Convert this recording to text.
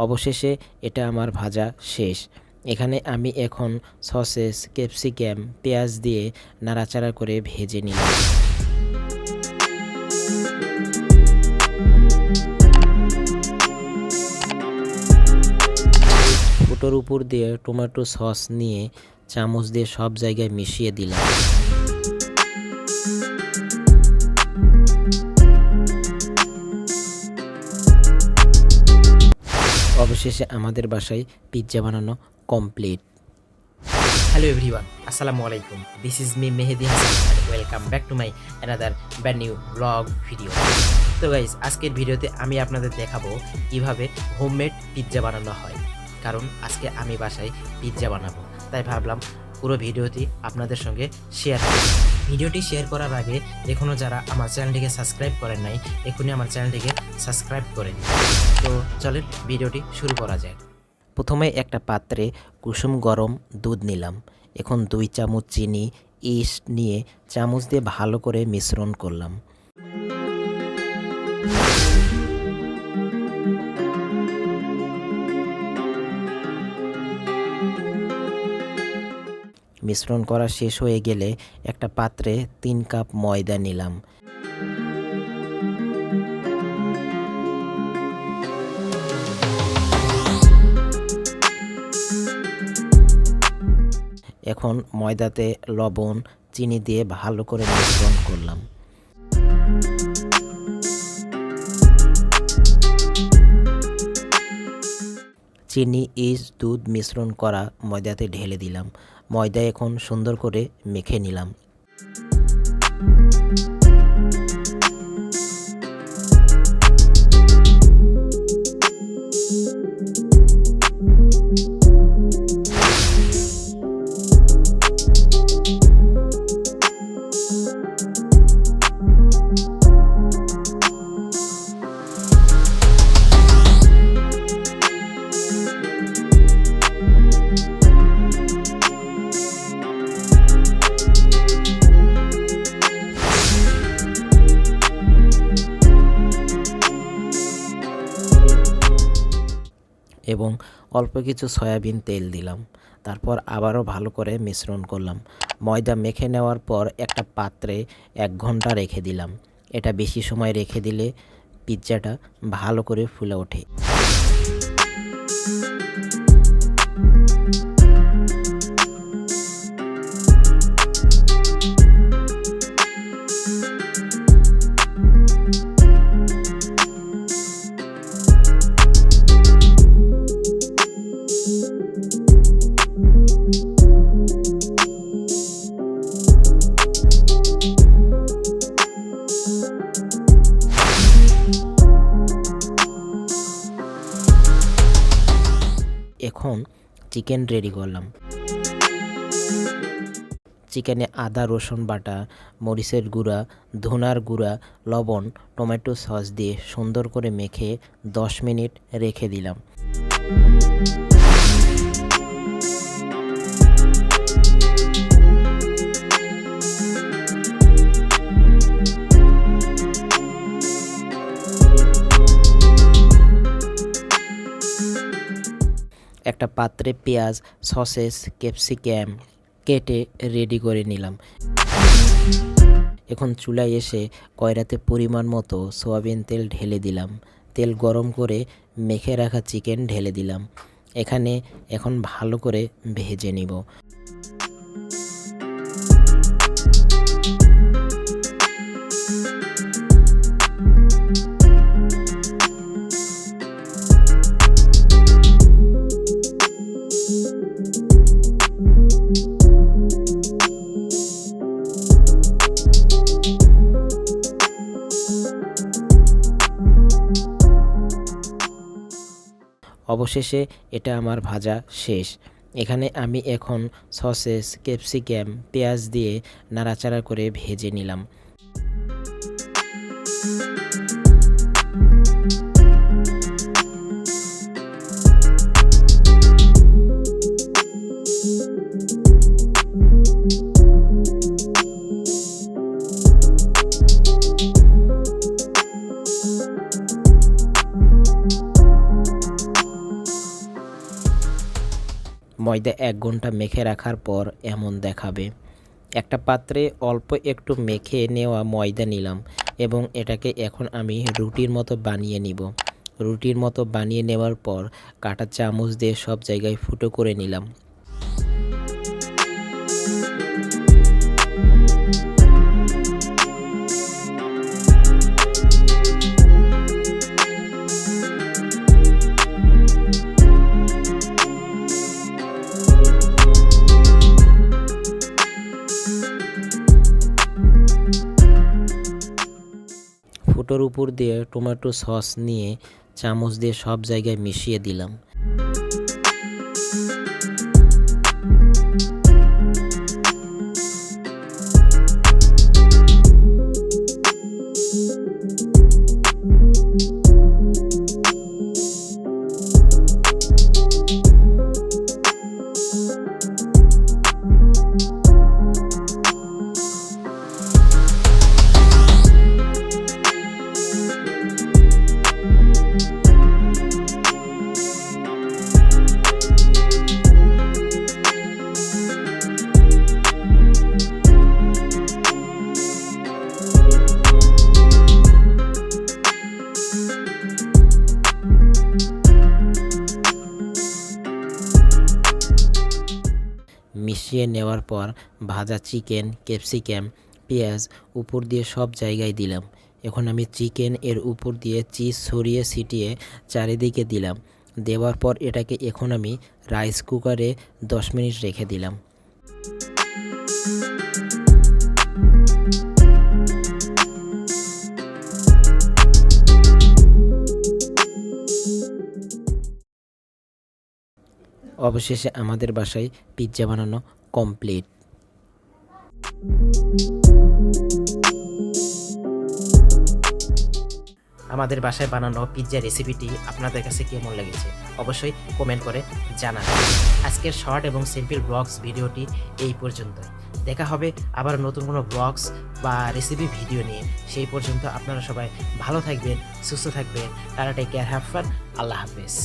অবশেষে এটা আমার ভাজা শেষ। এখানে আমি এখন সসেস, ক্যাপসিকাম, পেঁয়াজ দিয়ে নাড়াচাড়া করে ভেজে নিলাম। ওটার উপর দিয়ে টমেটো সস নিয়ে চামচ দিয়ে সব জায়গায় মিশিয়ে দিলাম। অবশেষে আমাদের বাসায় পিৎজা বানানো complete. Hello everyone, Assalamu alaikum. This is me Mehdi Hassan and welcome back to my another brand new vlog video. তো গাইস, আজকের ভিডিওতে আমি আপনাদের দেখাবো কিভাবে হোমমেড পিৎজা বানানো হয়, কারণ আজকে আমি বাসায় পিৎজা বানাবো, তাই ভাবলাম পুরো ভিডিওটি আপনাদের সঙ্গে শেয়ার করব। ভিডিওটি শেয়ার করার আগে এখনও যারা আমার চ্যানেলটিকে সাবস্ক্রাইব করেন নাই, এখনই আমার চ্যানেলটিকে সাবস্ক্রাইব করে দিন। তো চলেন ভিডিওটি শুরু করা যাক। প্রথমে একটা পাত্রে কুসুম গরম দুধ নিলাম। এখন 2 চামচ চিনি, ইস্ট নিয়ে চামচ দিয়ে ভালো করে মিশ্রণ করলাম। মিশ্রণ করা শেষ হয়ে গেলে একটা পাত্রে 3 কাপ ময়দা নিলাম। এখন ময়দাতে লবণ, চিনি দিয়ে ভালো করে মিশ্রণ করলাম। চিনি, ইস্ট, দুধ মিশ্রণ করা ময়দাতে ঢেলে দিলাম। ময়দা এখন সুন্দর করে মেখে নিলাম। এবং অল্প কিছু সয়াবিন তেল দিলাম। তারপর আবারও ভালো করে মিশ্রণ করলাম। ময়দা মেখে নেওয়ার পর একটা পাত্রে 1 ঘন্টা রেখে দিলাম। এটা বেশি সময় রেখে দিলে পিৎজাটা ভালো করে ফুলে ওঠে। এখন চিকেন রেডি করলাম। চিকেনে আদা রসুন বাটা, মরিচের গুঁড়া, ধনার গুঁড়া, লবণ, টমেটো সস দিয়ে সুন্দর করে মেখে 10 মিনিট রেখে দিলাম। একটা পাত্রে পেঁয়াজ, সসেস, ক্যাপসিকাম কেটে রেডি করে নিলাম। এখন চুলায় এসে কড়াইতে পরিমাণ মতো সয়াবিন তেল ঢেলে দিলাম। তেল গরম করে মেখে রাখা চিকেন ঢেলে দিলাম। এখানে এখন ভালো করে ভেজে নিব। অবশেষে এটা আমার ভাজা শেষ। এখানে আমি এখন সসেস, ক্যাপসিকাম, পেঁয়াজ দিয়ে নাড়াচাড়া করে ভেজে নিলাম। ময়দা 1 ঘন্টা মেখে রাখার পর এমন দেখাবে। একটা পাত্রে অল্প একটু মেখে নেওয়া ময়দা নিলাম এবং এটাকে এখন আমি রুটির মতো বানিয়ে নিব। রুটির মতো বানিয়ে নেওয়ার পর কাঁটা চামচ দিয়ে সব জায়গায় ফুটো করে নিলাম। ফুটোর উপর দিয়ে টমেটো সস নিয়ে চামচ দিয়ে সব জায়গায় মিশিয়ে দিলাম। মিশিয়ে নেওয়ার পর ভাজা চিকেন, ক্যাপসিকাম, পেঁয়াজ উপর দিয়ে সব জায়গায় দিলাম। এখন আমি চিকেন এর উপর দিয়ে চিজ ছড়িয়ে ছিটিয়ে চারিদিকে দিলাম। দেওয়ার পর এটাকে এখন আমি রাইস কুকারে 10 মিনিট রেখে দিলাম। অবশেষে আমাদের বাসায় পিৎজা বানানো কমপ্লিট। আমাদের বাসায় বানানো পিৎজা রেসিপিটি আপনাদের কাছে কেমন লেগেছে অবশ্যই কমেন্ট করে জানাবেন। আজকের শর্ট এবং সিম্পল ব্লগস ভিডিওটি এই পর্যন্তই। দেখা হবে আবার নতুন কোনো ব্লগস বা রেসিপি ভিডিও নিয়ে। সেই পর্যন্ত আপনারা সবাই ভালো থাকবেন, সুস্থ থাকবেন। Tata, take care, have fun. আল্লাহ হাফেজ।